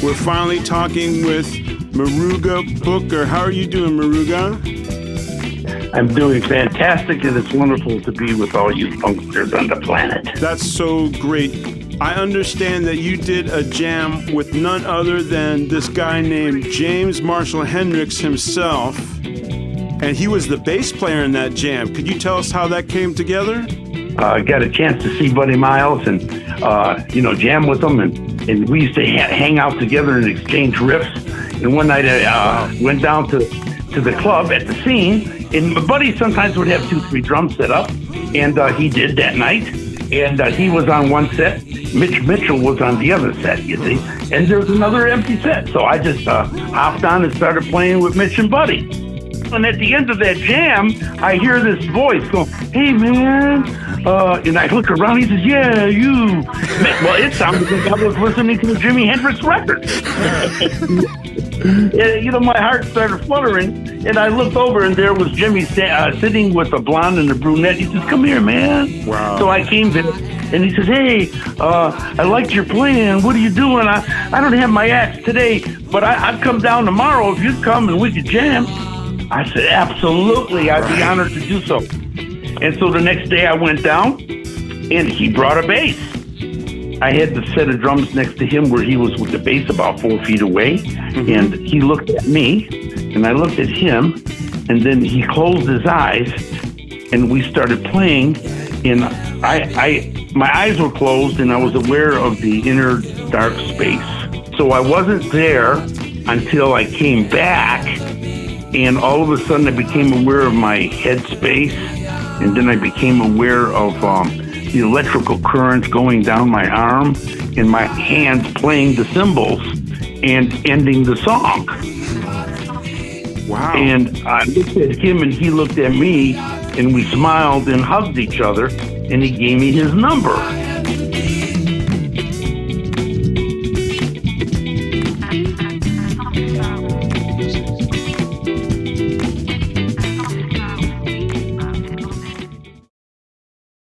We're finally talking with Muruga Booker. How are you doing, Muruga? I'm doing fantastic, and it's wonderful to be with all you punksters on the planet. That's so great. I understand that you did a jam with none other than this guy named James Marshall Hendrix himself, and he was the bass player in that jam. Could you tell us how that came together? I got a chance to see Buddy Miles and, jam with him, and we used to hang out together and exchange riffs. And one night I went down to the club at the scene, and my buddy sometimes would have 2-3 drums set up, and he did that night. And he was on one set. Mitch Mitchell was on the other set, you see. And there was another empty set. So I just hopped on and started playing with Mitch and Buddy. And at the end of that jam, I hear this voice go, "Hey, man." And I look around, he says, "Yeah, you." Well, it sounded like I was listening to the Jimi Hendrix record. My heart started fluttering, and I looked over, and there was Jimmy sitting with a blonde and a brunette. He says, "Come here, man." Wow. So I came there, and he says, "Hey, I liked your playing. What are you doing? I don't have my axe today, but I'd come down tomorrow if you'd come and we could jam." I said, "Absolutely, I'd be honored to do so." And so the next day I went down, and he brought a bass. I had the set of drums next to him where he was with the bass about 4 feet away. Mm-hmm. And he looked at me, and I looked at him, and then he closed his eyes, and we started playing. And my eyes were closed, and I was aware of the inner dark space. So I wasn't there until I came back, and all of a sudden I became aware of my head space, and then I became aware of the electrical currents going down my arm and my hands playing the cymbals and ending the song. Wow. And I looked at him and he looked at me, and we smiled and hugged each other, and he gave me his number.